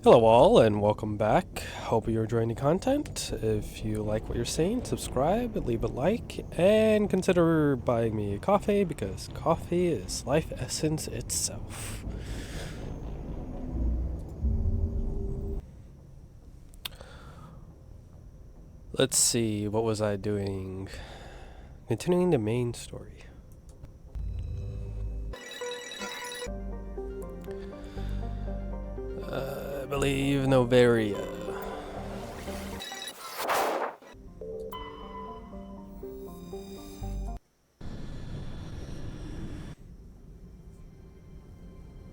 Hello all and welcome back. Hope you're enjoying the content. If you like what you're seeing, subscribe, leave a like, and consider buying me a coffee because coffee is life essence itself. Let's see, what was I doing? Continuing the main story. I believe Novaria.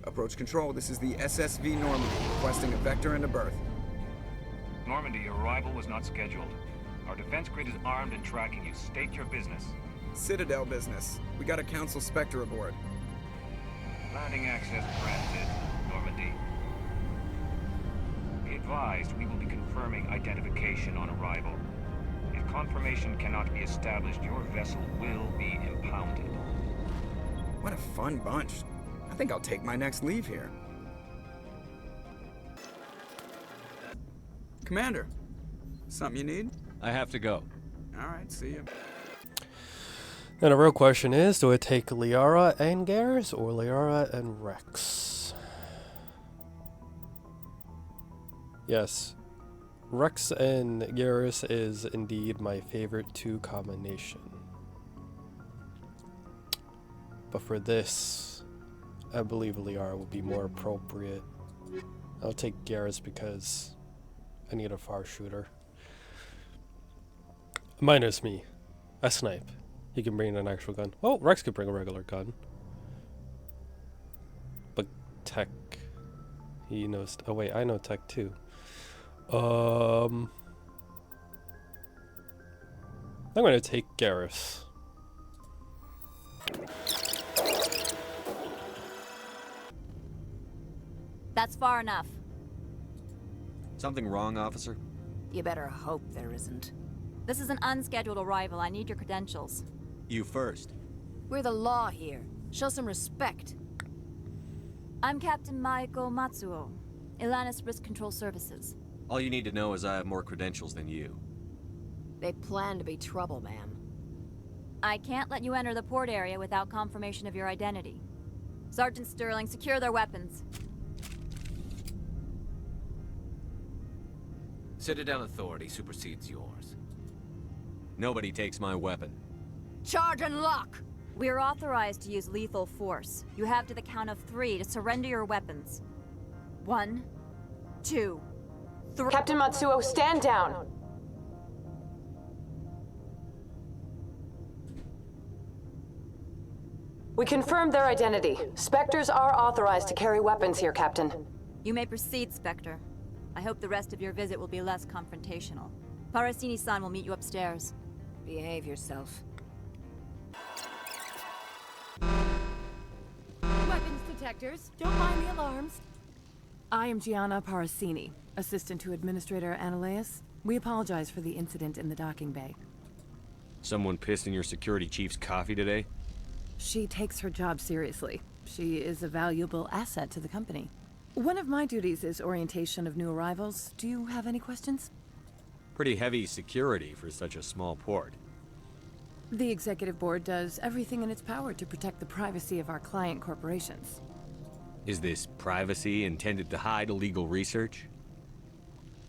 Approach control, this is the SSV Normandy, requesting a vector and a berth. Normandy, your arrival was not scheduled. Our defense grid is armed and tracking you. State your business. Citadel business. We got a Council Spectre aboard. Landing access granted, Normandy. Be advised, we will be confirming identification on arrival. If confirmation cannot be established, your vessel will be impounded. What a fun bunch. I think I'll take my next leave here. Commander, something you need? I have to go. Alright, see ya. Now the real question is, do I take Liara and Garrus or Liara and Rex? Yes, Rex and Garrus is indeed my favorite two combination. But for this, I believe Liara would be more appropriate. I'll take Garrus because I need a far shooter. Minus me. I snipe. He can bring an actual gun. Oh, Rex could bring a regular gun. But tech, he knows. Oh wait, I know tech too. I'm gonna take Garrus. That's far enough. Something wrong, officer? You better hope there isn't. This is an unscheduled arrival. I need your credentials. You first. We're the law here. Show some respect. I'm Captain Maiko Matsuo, Ilanis Risk Control Services. All you need to know is I have more credentials than you. They plan to be trouble, ma'am. I can't let you enter the port area without confirmation of your identity. Sergeant Sterling, secure their weapons. Citadel authority supersedes yours. Nobody takes my weapon. Charge and lock! We're authorized to use lethal force. You have to the count of 3 to surrender your weapons. 1, 2, 3. Captain Matsuo, stand down! We confirmed their identity. Spectres are authorized to carry weapons here, Captain. You may proceed, Spectre. I hope the rest of your visit will be less confrontational. Parasini-san will meet you upstairs. Behave yourself. Weapons detectors. Don't mind the alarms. I am Gianna Parasini, assistant to Administrator Analeas. We apologize for the incident in the docking bay. Someone pissed in your security chief's coffee today? She takes her job seriously. She is a valuable asset to the company. One of my duties is orientation of new arrivals. Do you have any questions? Pretty heavy security for such a small port. The Executive Board does everything in its power to protect the privacy of our client corporations. Is this privacy intended to hide illegal research?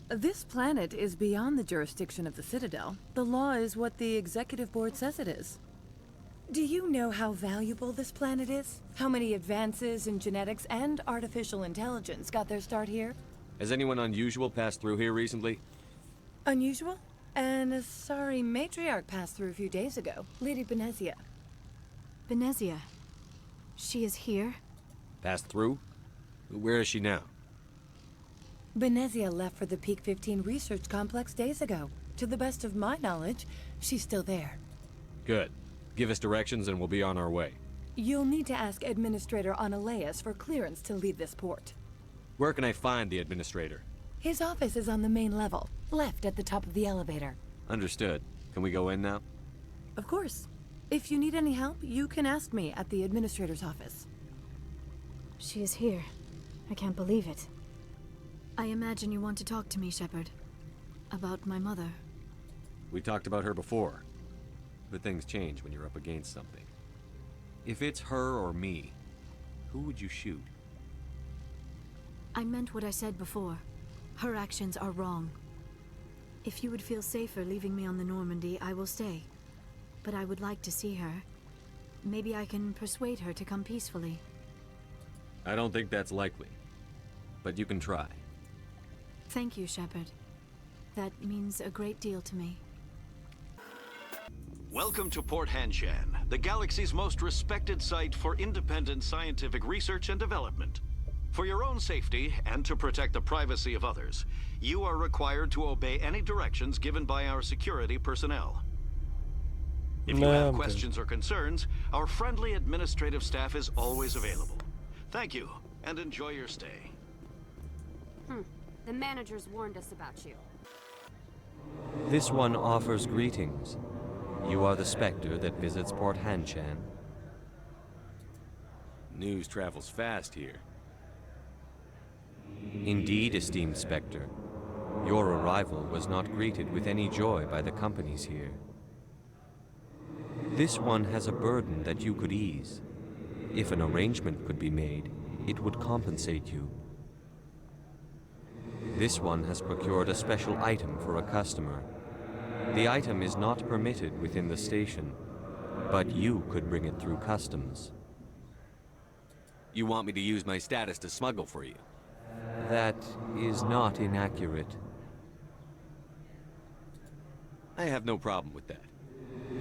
This planet is beyond the jurisdiction of the Citadel. The law is what the Executive Board says it is. Do you know how valuable this planet is? How many advances in genetics and artificial intelligence got their start here? Has anyone unusual passed through here recently? Unusual? And a sorry matriarch passed through a few days ago. Lady Benezia. Benezia? She is here? Passed through? Where is she now? Benezia left for the Peak 15 research complex days ago. To the best of my knowledge, she's still there. Good. Give us directions and we'll be on our way. You'll need to ask Administrator Analeas for clearance to leave this port. Where can I find the administrator? His office is on the main level, left at the top of the elevator. Understood. Can we go in now? Of course. If you need any help, you can ask me at the Administrator's office. She is here. I can't believe it. I imagine you want to talk to me, Shepard. About my mother. We talked about her before, but things change when you're up against something. If it's her or me, who would you shoot? I meant what I said before. Her actions are wrong. If you would feel safer leaving me on the Normandy, I will stay. But I would like to see her. Maybe I can persuade her to come peacefully. I don't think that's likely, but you can try. Thank you, Shepard. That means a great deal to me. Welcome to Port Hanshan, the galaxy's most respected site for independent scientific research and development. For your own safety, and to protect the privacy of others, you are required to obey any directions given by our security personnel. If you have questions or concerns, our friendly administrative staff is always available. Thank you, and enjoy your stay. The managers warned us about you. This one offers greetings. You are the Spectre that visits Port Hanshan. News travels fast here. Indeed, esteemed Spectre. Your arrival was not greeted with any joy by the companies here. This one has a burden that you could ease. If an arrangement could be made, it would compensate you. This one has procured a special item for a customer. The item is not permitted within the station, but you could bring it through customs. You want me to use my status to smuggle for you? That is not inaccurate. I have no problem with that.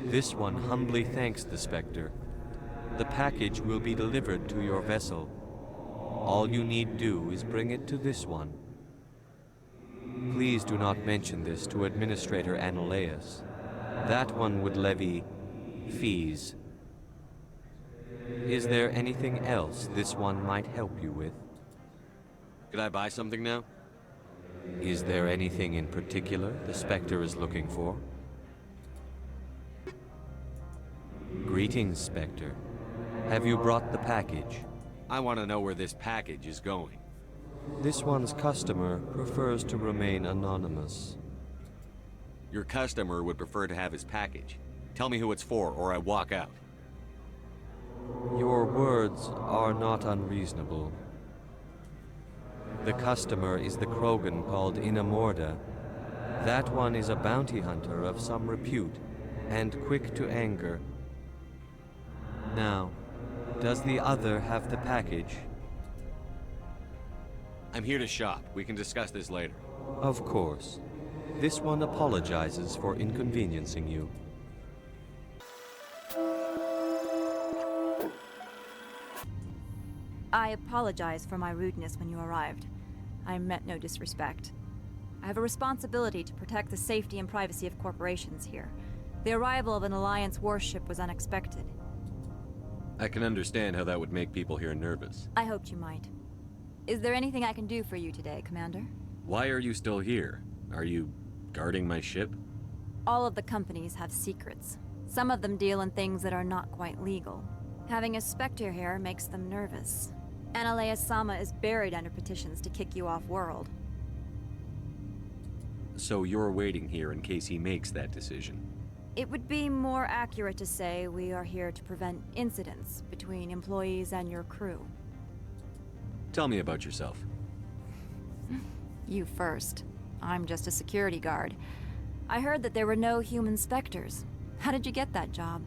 This one humbly thanks the Spectre. The package will be delivered to your vessel. All you need do is bring it to this one. Please do not mention this to Administrator Annaleus. That one would levy fees. Is there anything else this one might help you with? Could I buy something now? Is there anything in particular the Spectre is looking for? Greetings, Spectre. Have you brought the package? I want to know where this package is going. This one's customer prefers to remain anonymous. Your customer would prefer to have his package. Tell me who it's for, or I walk out. Your words are not unreasonable. The customer is the Krogan called Inamorda. That one is a bounty hunter of some repute, and quick to anger. Now, does the other have the package? I'm here to shop. We can discuss this later. Of course. This one apologizes for inconveniencing you. I apologize for my rudeness when you arrived. I meant no disrespect. I have a responsibility to protect the safety and privacy of corporations here. The arrival of an Alliance warship was unexpected. I can understand how that would make people here nervous. I hoped you might. Is there anything I can do for you today, Commander? Why are you still here? Are you guarding my ship? All of the companies have secrets. Some of them deal in things that are not quite legal. Having a Spectre here makes them nervous. Annaleus Sama is buried under petitions to kick you off-world. So you're waiting here in case he makes that decision? It would be more accurate to say we are here to prevent incidents between employees and your crew. Tell me about yourself. You first. I'm just a security guard. I heard that there were no human Spectres. How did you get that job?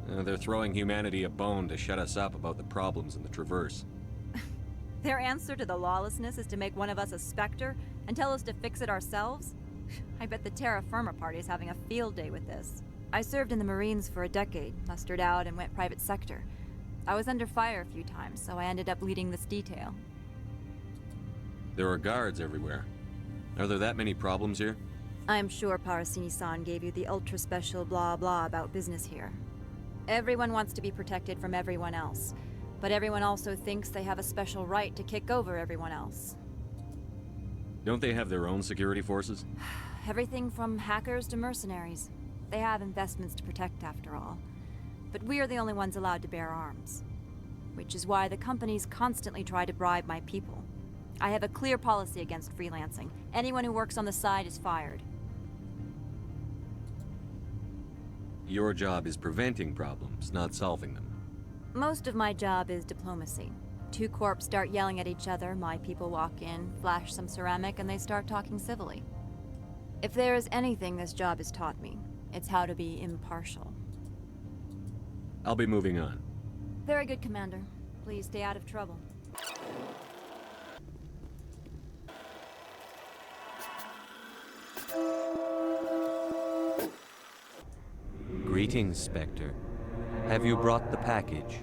They're throwing humanity a bone to shut us up about the problems in the Traverse. Their answer to the lawlessness is to make one of us a Spectre and tell us to fix it ourselves? I bet the Terra Firma Party is having a field day with this. I served in the Marines for a decade, mustered out, and went private sector. I was under fire a few times, so I ended up leading this detail. There are guards everywhere. Are there that many problems here? I'm sure Parasini-san gave you the ultra-special blah-blah about business here. Everyone wants to be protected from everyone else, but everyone also thinks they have a special right to kick over everyone else. Don't they have their own security forces? Everything from hackers to mercenaries. They have investments to protect, after all. but we're the only ones allowed to bear arms. Which is why the companies constantly try to bribe my people. I have a clear policy against freelancing. Anyone who works on the side is fired. Your job is preventing problems, not solving them. Most of my job is diplomacy. Two corps start yelling at each other, my people walk in, flash some ceramic, and they start talking civilly. If there is anything this job has taught me, it's how to be impartial. I'll be moving on. Very good, Commander. Please stay out of trouble. Greetings, Spectre. Have you brought the package?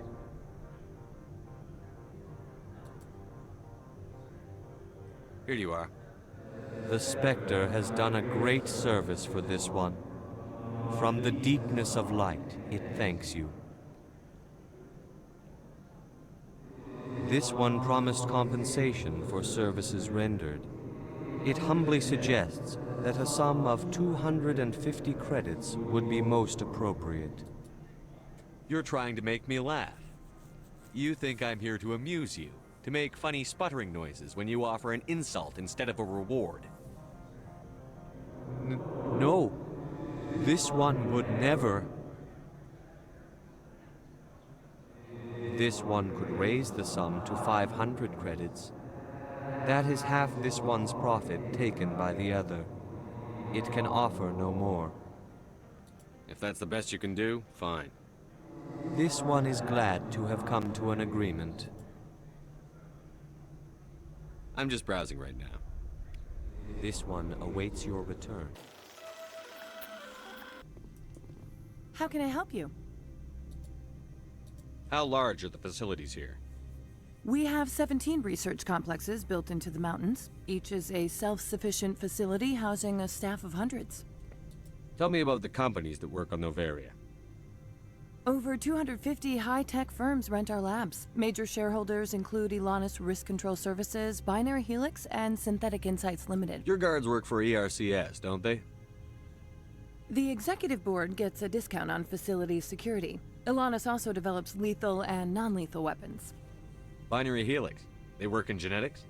Here you are. The Spectre has done a great service for this one. From the deepness of light, it thanks you. This one promised compensation for services rendered. It humbly suggests that a sum of 250 credits would be most appropriate. You're trying to make me laugh. You think I'm here to amuse you, to make funny sputtering noises when you offer an insult instead of a reward. No. This one would never. This one could raise the sum to 500 credits. That is half this one's profit taken by the other. It can offer no more. If that's the best you can do, fine. This one is glad to have come to an agreement. I'm just browsing right now. This one awaits your return. How can I help you? How large are the facilities here? We have 17 research complexes built into the mountains. Each is a self-sufficient facility housing a staff of hundreds. Tell me about the companies that work on Noveria. Over 250 high-tech firms rent our labs. Major shareholders include Elanus Risk Control Services, Binary Helix, and Synthetic Insights Limited. Your guards work for ERCS, don't they? The executive board gets a discount on facility security. Elanus also develops lethal and non-lethal weapons. Binary Helix. They work in genetics?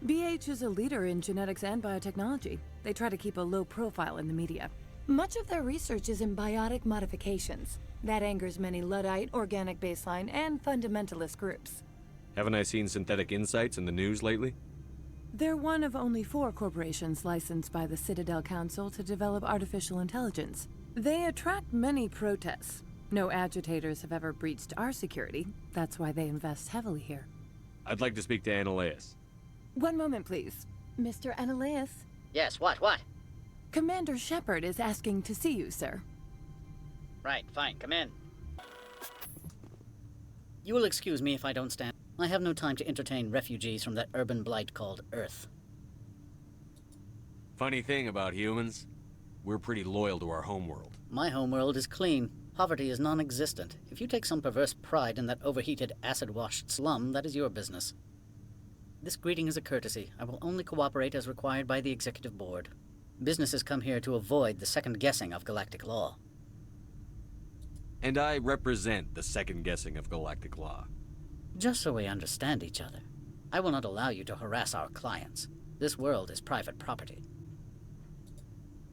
BH is a leader in genetics and biotechnology. They try to keep a low profile in the media. Much of their research is in biotic modifications. That angers many Luddite, organic baseline, and fundamentalist groups. Haven't I seen Synthetic Insights in the news lately? They're one of only 4 corporations licensed by the Citadel Council to develop artificial intelligence. They attract many protests. No agitators have ever breached our security. That's why they invest heavily here. I'd like to speak to Annaleus. One moment, please. Mr. Annaleus? Yes, what? Commander Shepard is asking to see you, sir. Right, fine, come in. You will excuse me if I don't stand. I have no time to entertain refugees from that urban blight called Earth. Funny thing about humans, we're pretty loyal to our homeworld. My homeworld is clean. Poverty is non-existent. If you take some perverse pride in that overheated, acid-washed slum, that is your business. This greeting is a courtesy. I will only cooperate as required by the Executive Board. Businesses come here to avoid the second guessing of galactic law. And I represent the second guessing of galactic law. Just so we understand each other, I will not allow you to harass our clients. This world is private property.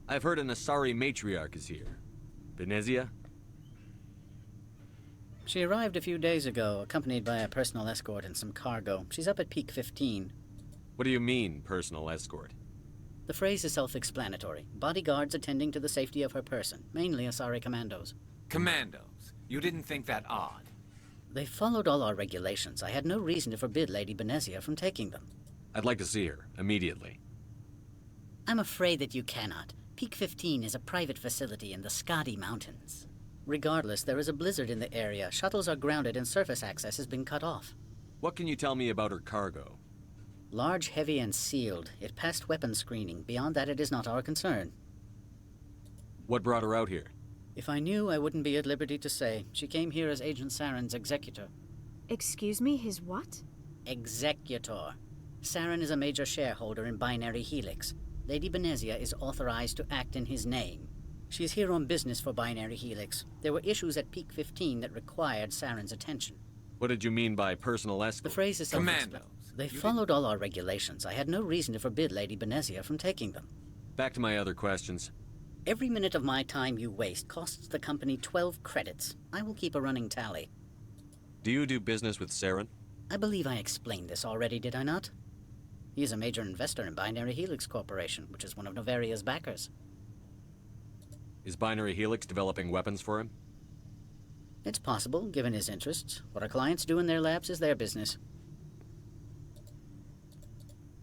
I've heard an Asari matriarch is here. Benezia? She arrived a few days ago, accompanied by a personal escort and some cargo. She's up at Peak 15. What do you mean, personal escort? The phrase is self-explanatory. Bodyguards attending to the safety of her person, mainly Asari commandos. Commandos? You didn't think that odd? They followed all our regulations. I had no reason to forbid Lady Benezia from taking them. I'd like to see her, immediately. I'm afraid that you cannot. Peak 15 is a private facility in the Skadi Mountains. Regardless, there is a blizzard in the area. Shuttles are grounded and surface access has been cut off. What can you tell me about her cargo? Large, heavy, and sealed. It passed weapons screening. Beyond that, it is not our concern. What brought her out here? If I knew, I wouldn't be at liberty to say. She came here as Agent Saren's executor. Excuse me, his what? Executor. Saren is a major shareholder in Binary Helix. Lady Benezia is authorized to act in his name. She's here on business for Binary Helix. There were issues at Peak 15 that required Saren's attention. What did you mean by personal escort? The phrase is Commandos. They followed all our regulations. I had no reason to forbid Lady Benezia from taking them. Back to my other questions. Every minute of my time you waste costs the company 12 credits. I will keep a running tally. Do you do business with Saren? I believe I explained this already, did I not? He is a major investor in Binary Helix Corporation, which is one of Novaria's backers. Is Binary Helix developing weapons for him? It's possible, given his interests. What our clients do in their labs is their business.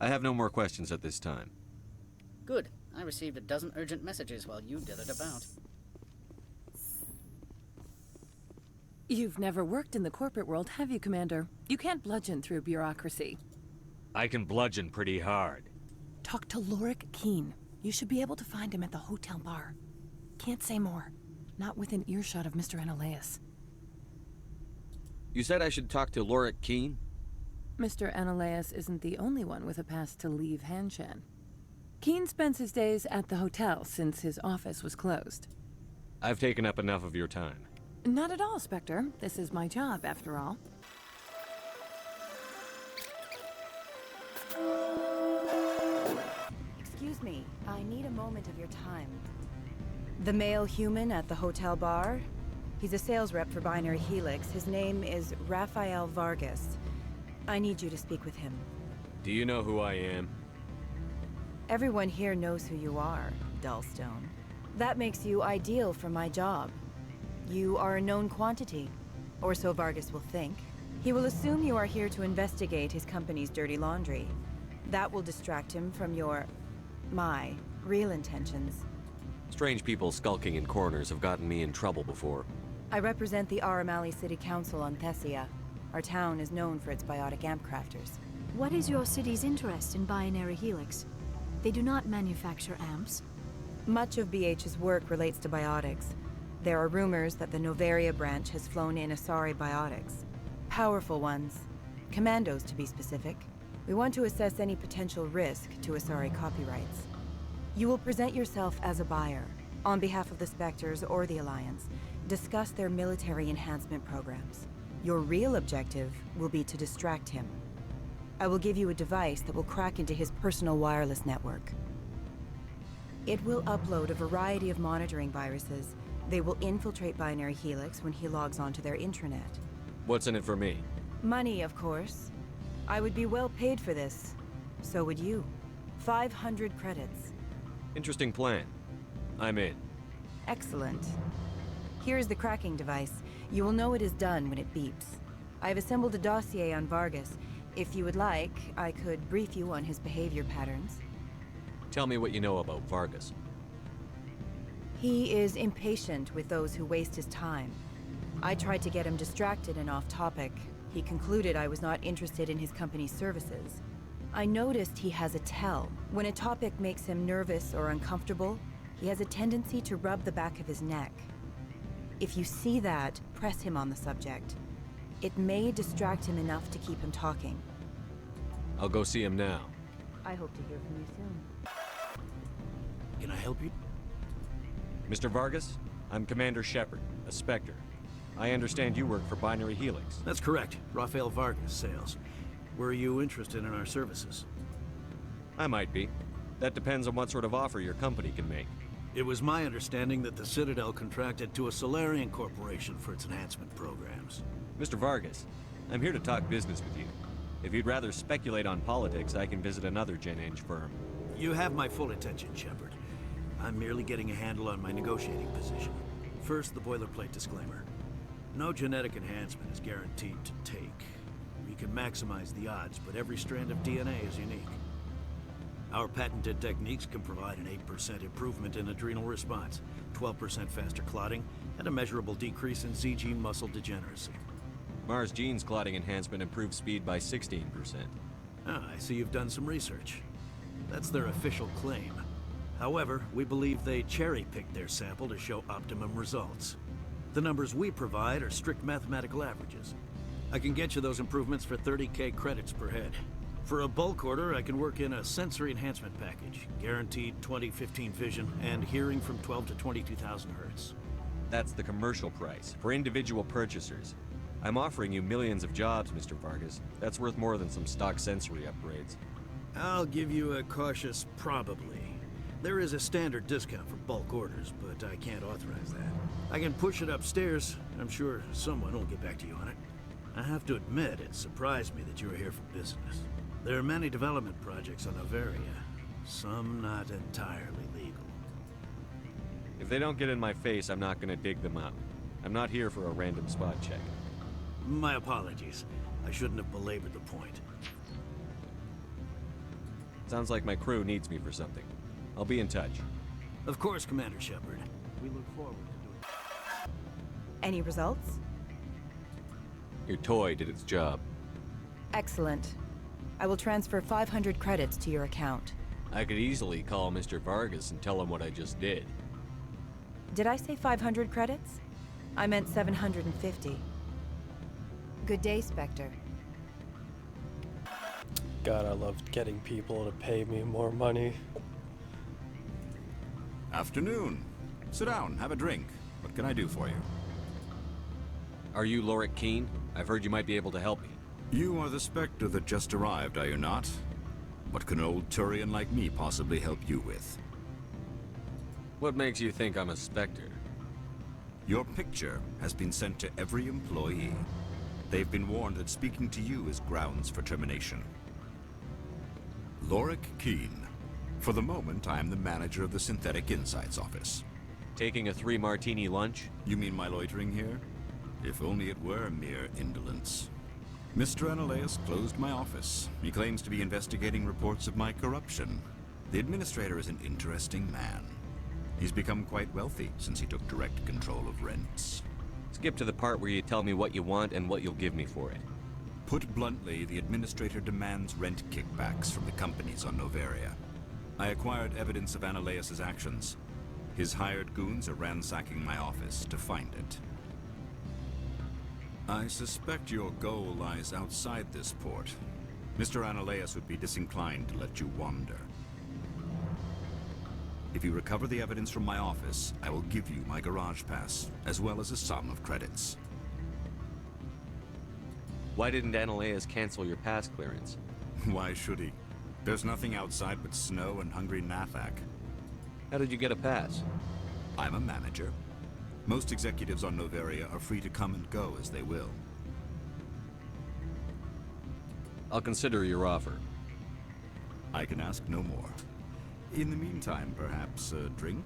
I have no more questions at this time. Good. I received a dozen urgent messages while you dithered about. You've never worked in the corporate world, have you, Commander? You can't bludgeon through bureaucracy. I can bludgeon pretty hard. Talk to Lorik Keene. You should be able to find him at the hotel bar. Can't say more. Not within earshot of Mr. Analaeus. You said I should talk to Lorik Keene? Mr. Analaeus isn't the only one with a pass to leave Hanshan. Keene spends his days at the hotel since his office was closed. I've taken up enough of your time. Not at all, Spectre. This is my job, after all. Excuse me, I need a moment of your time. The male human at the hotel bar? He's a sales rep for Binary Helix. His name is Rafael Vargas. I need you to speak with him. Do you know who I am? Everyone here knows who you are, Dullstone. That makes you ideal for my job. You are a known quantity, or so Vargas will think. He will assume you are here to investigate his company's dirty laundry. That will distract him from my real intentions. Strange people skulking in corners have gotten me in trouble before. I represent the Aramali City Council on Thessia. Our town is known for its biotic amp crafters. What is your city's interest in Binary Helix? They do not manufacture amps. Much of BH's work relates to biotics. There are rumors that the Novaria branch has flown in Asari biotics. Powerful ones. Commandos, to be specific. We want to assess any potential risk to Asari copyrights. You will present yourself as a buyer, on behalf of the Spectres or the Alliance. Discuss their military enhancement programs. Your real objective will be to distract him. I will give you a device that will crack into his personal wireless network. It will upload a variety of monitoring viruses. They will infiltrate Binary Helix when he logs onto their intranet. What's in it for me? Money, of course. I would be well paid for this. So would you. 500 credits. Interesting plan. I'm in. Excellent. Here is the cracking device. You will know it is done when it beeps. I have assembled a dossier on Vargas. If you would like, I could brief you on his behavior patterns. Tell me what you know about Vargas. He is impatient with those who waste his time. I tried to get him distracted and off topic. He concluded I was not interested in his company's services. I noticed he has a tell. When a topic makes him nervous or uncomfortable, he has a tendency to rub the back of his neck. If you see that, press him on the subject. It may distract him enough to keep him talking. I'll go see him now. I hope to hear from you soon. Can I help you? Mr. Vargas, I'm Commander Shepard, a Spectre. I understand you work for Binary Helix. That's correct. Rafael Vargas, sales. Were you interested in our services? I might be. That depends on what sort of offer your company can make. It was my understanding that the Citadel contracted to a Solarian corporation for its enhancement programs. Mr. Vargas, I'm here to talk business with you. If you'd rather speculate on politics, I can visit another Gen Eng firm. You have my full attention, Shepard. I'm merely getting a handle on my negotiating position. First, the boilerplate disclaimer. No genetic enhancement is guaranteed to take. We can maximize the odds, but every strand of DNA is unique. Our patented techniques can provide an 8% improvement in adrenal response, 12% faster clotting, and a measurable decrease in Z-gene muscle degeneracy. Mars Gene's clotting enhancement improves speed by 16%. Ah, I see you've done some research. That's their official claim. However, we believe they cherry-picked their sample to show optimum results. The numbers we provide are strict mathematical averages. I can get you those improvements for 30K credits per head. For a bulk order, I can work in a sensory enhancement package. Guaranteed 20/15 vision and hearing from 12 to 22,000 hertz. That's the commercial price, for individual purchasers. I'm offering you millions of jobs, Mr. Vargas. That's worth more than some stock sensory upgrades. I'll give you a cautious probably. There is a standard discount for bulk orders, but I can't authorize that. I can push it upstairs. I'm sure someone will get back to you on it. I have to admit, it surprised me that you were here for business. There are many development projects on Noveria, some not entirely legal. If they don't get in my face, I'm not gonna dig them up. I'm not here for a random spot check. My apologies. I shouldn't have belabored the point. Sounds like my crew needs me for something. I'll be in touch. Of course, Commander Shepard. We look forward to doing it. Any results? Your toy did its job. Excellent. I will transfer 500 credits to your account. I could easily call Mr. Vargas and tell him what I just did. Did I say 500 credits? I meant 750. Good day, Spectre. God, I love getting people to pay me more money. Afternoon. Sit down, have a drink. What can I do for you? Are you Lorik Keene? I've heard you might be able to help me. You are the Spectre that just arrived, are you not? What can an old Turian like me possibly help you with? What makes you think I'm a Spectre? Your picture has been sent to every employee. They've been warned that speaking to you is grounds for termination. Lorik Keene. For the moment, I am the manager of the Synthetic Insights Office. Taking a 3-martini lunch? You mean my loitering here? If only it were mere indolence. Mr. Analaeus closed my office. He claims to be investigating reports of my corruption. The administrator is an interesting man. He's become quite wealthy since he took direct control of rents. Skip to the part where you tell me what you want and what you'll give me for it. Put bluntly, the administrator demands rent kickbacks from the companies on Noveria. I acquired evidence of Analaeus' actions. His hired goons are ransacking my office to find it. I suspect your goal lies outside this port. Mr. Analaeus would be disinclined to let you wander. If you recover the evidence from my office, I will give you my garage pass, as well as a sum of credits. Why didn't Analaeus cancel your pass clearance? Why should he? There's nothing outside but snow and hungry Nathak. How did you get a pass? I'm a manager. Most executives on Noveria are free to come and go as they will. I'll consider your offer. I can ask no more. In the meantime, perhaps a drink?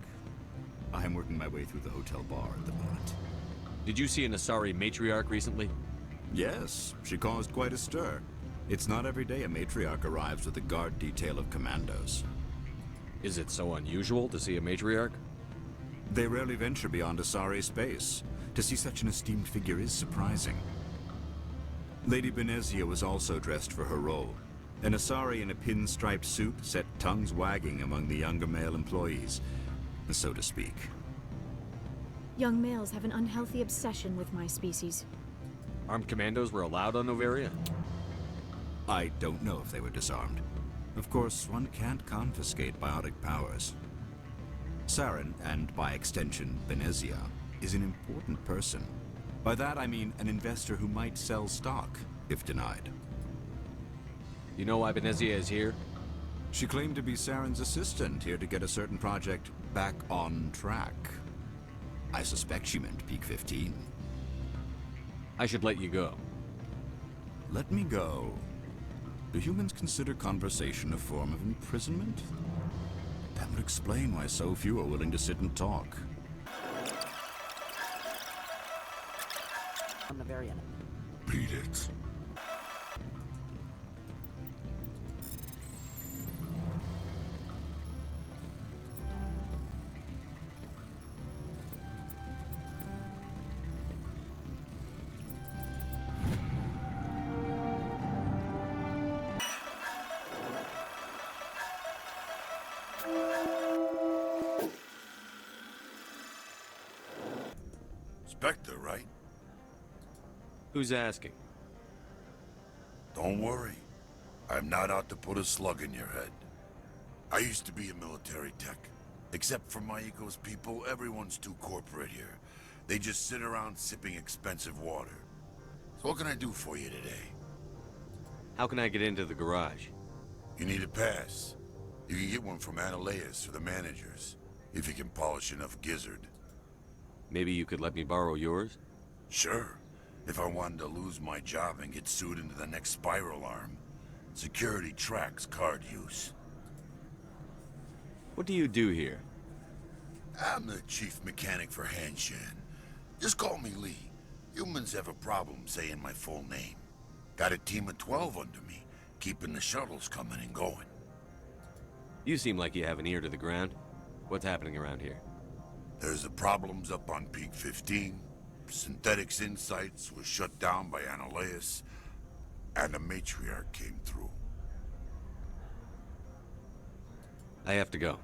I am working my way through the hotel bar at the moment. Did you see an Asari matriarch recently? Yes, she caused quite a stir. It's not every day a matriarch arrives with a guard detail of commandos. Is it so unusual to see a matriarch? They rarely venture beyond Asari space. To see such an esteemed figure is surprising. Lady Benezia was also dressed for her role. An Asari in a pinstriped suit set tongues wagging among the younger male employees, so to speak. Young males have an unhealthy obsession with my species. Armed commandos were allowed on Noveria? I don't know if they were disarmed. Of course, one can't confiscate biotic powers. Saren, and by extension, Benezia, is an important person. By that I mean an investor who might sell stock, if denied. You know why Benezia is here? She claimed to be Saren's assistant, here to get a certain project back on track. I suspect she meant Peak 15. I should let you go. Let me go? Do humans consider conversation a form of imprisonment? That would explain why so few are willing to sit and talk. Beat it. Spectre, right? Who's asking? Don't worry. I'm not out to put a slug in your head. I used to be a military tech. Except for Maiko's people, everyone's too corporate here. They just sit around sipping expensive water. So what can I do for you today? How can I get into the garage? You need a pass. You can get one from Analeas or the managers, if you can polish enough gizzard. Maybe you could let me borrow yours? Sure. If I wanted to lose my job and get sued into the next spiral arm. Security tracks card use. What do you do here? I'm the chief mechanic for Hanshan. Just call me Lee. Humans have a problem saying my full name. Got a team of 12 under me, keeping the shuttles coming and going. You seem like you have an ear to the ground. What's happening around here? There's the problems up on Peak 15. Synthetics Insights was shut down by Analeas, and the Matriarch came through. I have to go.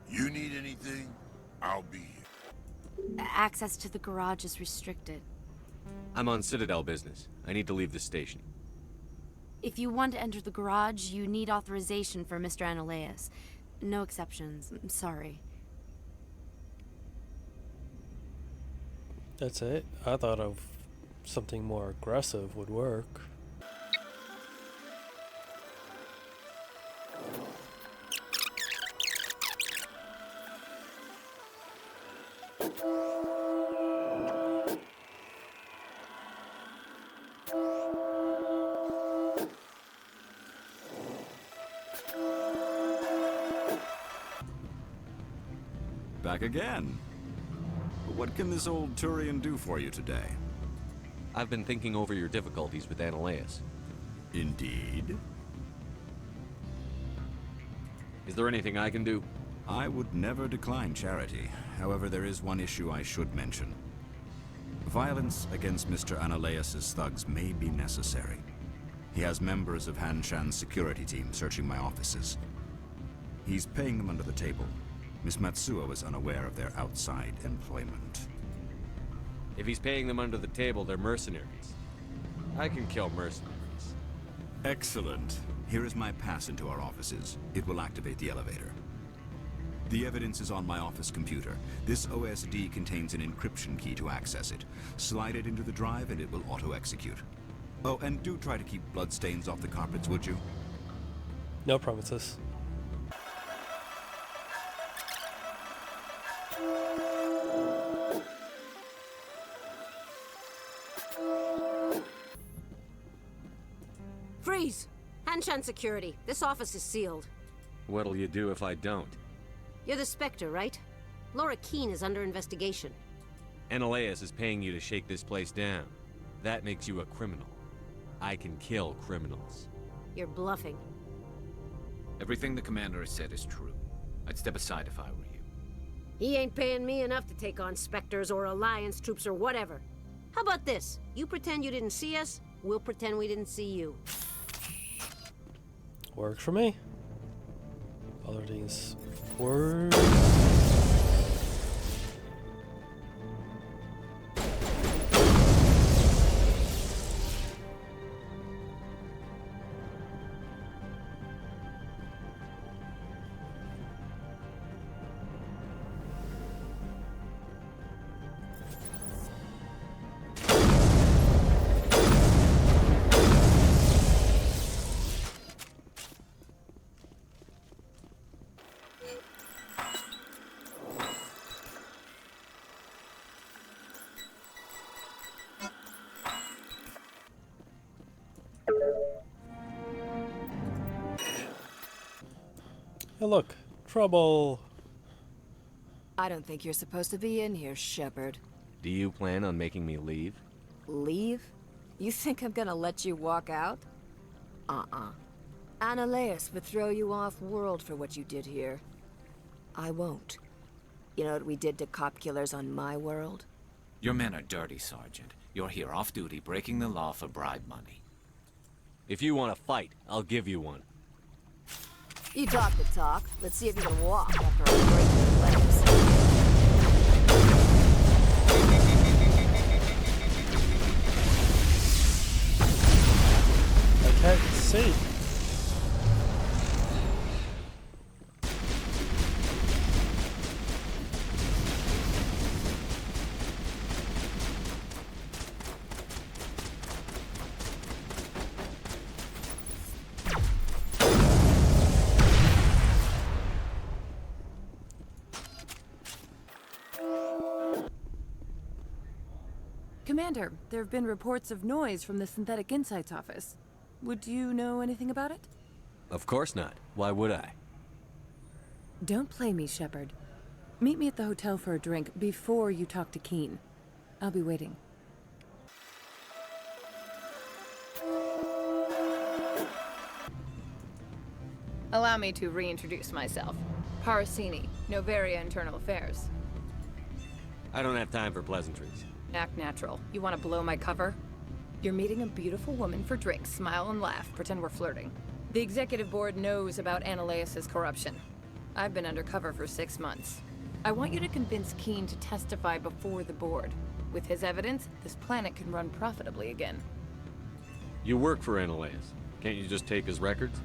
You need anything? I'll be here. Access to the garage is restricted. I'm on Citadel business. I need to leave the station. If you want to enter the garage, you need authorization for Mr. Analeas. No exceptions. I'm sorry. That's it? I thought of something more aggressive would work. Back again. What can this old Turian do for you today? I've been thinking over your difficulties with Analeas. Indeed. Is there anything I can do? I would never decline charity. However, there is one issue I should mention. Violence against Mr. Analeas' thugs may be necessary. He has members of Hanshan's security team searching my offices. He's paying them under the table. Miss Matsuo is unaware of their outside employment. If he's paying them under the table, they're mercenaries. I can kill mercenaries. Excellent. Here is my pass into our offices. It will activate the elevator. The evidence is on my office computer. This OSD contains an encryption key to access it. Slide it into the drive and it will auto-execute. Oh, and do try to keep bloodstains off the carpets, would you? No promises. Freeze! Hanshan security. This office is sealed. What'll you do if I don't? You're the Spectre, right? Laura Keene is under investigation. Analeas is paying you to shake this place down. That makes you a criminal. I can kill criminals. You're bluffing. Everything the commander has said is true. I'd step aside if I were you. He ain't paying me enough to take on Spectres or Alliance troops or whatever. How about this? You pretend you didn't see us, we'll pretend we didn't see you. Works for me. Other things work. Hey, look, trouble. I don't think you're supposed to be in here, Shepard. Do you plan on making me leave? Leave? You think I'm gonna let you walk out? Analeas would throw you off-world for what you did here. I won't. You know what we did to cop killers on my world? Your men are dirty, Sergeant. You're here off-duty, breaking the law for bribe money. If you want to fight, I'll give you one. You talk the talk. Let's see if you can walk after I break your legs. I can't see. Commander, there have been reports of noise from the Synthetic Insights office. Would you know anything about it? Of course not. Why would I? Don't play me, Shepard. Meet me at the hotel for a drink before you talk to Keen. I'll be waiting. Allow me to reintroduce myself. Parasini, Noveria Internal Affairs. I don't have time for pleasantries. Act natural. You want to blow my cover? You're meeting a beautiful woman for drinks. Smile and laugh. Pretend we're flirting. The executive board knows about Analeus' corruption. I've been undercover for 6 months. I want you to convince Keen to testify before the board. With his evidence, this planet can run profitably again. You work for Analeus. Can't you just take his records?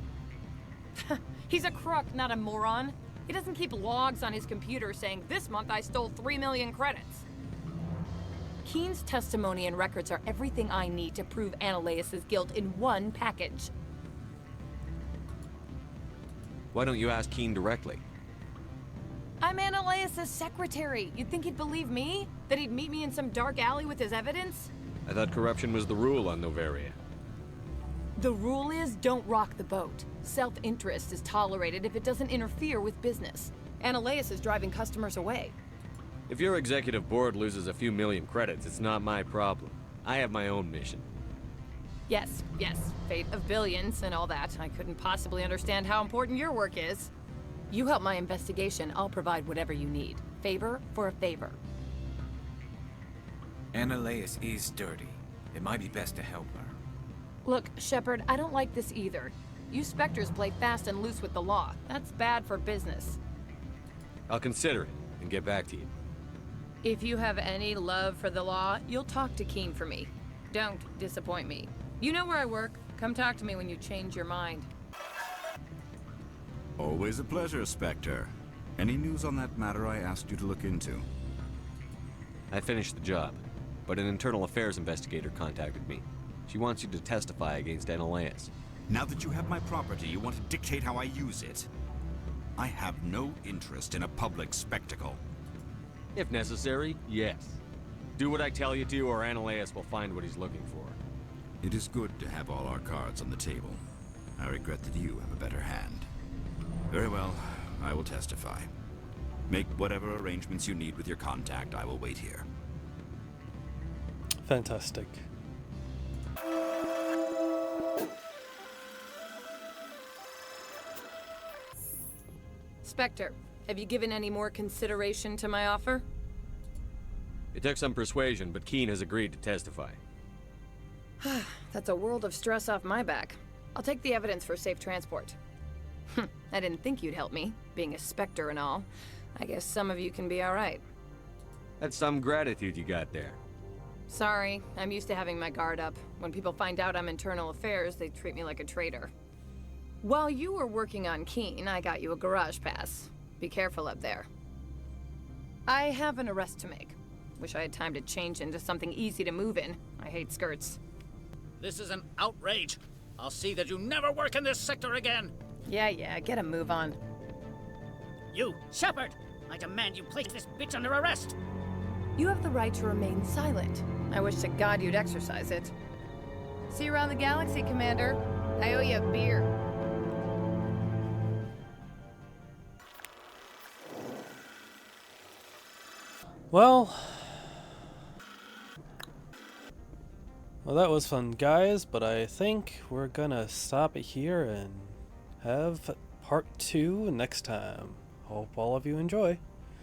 He's a crook, not a moron. He doesn't keep logs on his computer saying, "This month I stole 3 million credits." Keen's testimony and records are everything I need to prove Analeus' guilt in one package. Why don't you ask Keen directly? I'm Analeus' secretary. You'd think he'd believe me? That he'd meet me in some dark alley with his evidence? I thought corruption was the rule on Noveria. The rule is, don't rock the boat. Self-interest is tolerated if it doesn't interfere with business. Analeus is driving customers away. If your executive board loses a few million credits, it's not my problem. I have my own mission. Yes, fate of billions and all that. I couldn't possibly understand how important your work is. You help my investigation, I'll provide whatever you need. Favor for a favor. Analeus is dirty. It might be best to help her. Look, Shepard, I don't like this either. You Spectres play fast and loose with the law. That's bad for business. I'll consider it and get back to you. If you have any love for the law, you'll talk to Keen for me. Don't disappoint me. You know where I work. Come talk to me when you change your mind. Always a pleasure, Spectre. Any news on that matter I asked you to look into? I finished the job, but an internal affairs investigator contacted me. She wants you to testify against Analeus. Now that you have my property, you want to dictate how I use it? I have no interest in a public spectacle. If necessary, yes. Do what I tell you to, or Analeus will find what he's looking for. It is good to have all our cards on the table. I regret that you have a better hand. Very well, I will testify. Make whatever arrangements you need with your contact. I will wait here. Fantastic. Spectre, have you given any more consideration to my offer? It took some persuasion, but Keen has agreed to testify. That's a world of stress off my back. I'll take the evidence for safe transport. I didn't think you'd help me, being a Spectre and all. I guess some of you can be alright. That's some gratitude you got there. Sorry, I'm used to having my guard up. When people find out I'm internal affairs, they treat me like a traitor. While you were working on Keen, I got you a garage pass. Be careful up there. I have an arrest to make. Wish I had time to change into something easy to move in. I hate skirts. This is an outrage. I'll see that you never work in this sector again. Yeah, get a move on. You, Shepard! I demand you place this bitch under arrest! You have the right to remain silent. I wish to God you'd exercise it. See you around the galaxy, Commander. I owe you a beer. Well, that was fun, guys, but I think we're gonna stop it here and have part 2 next time. Hope all of you enjoy.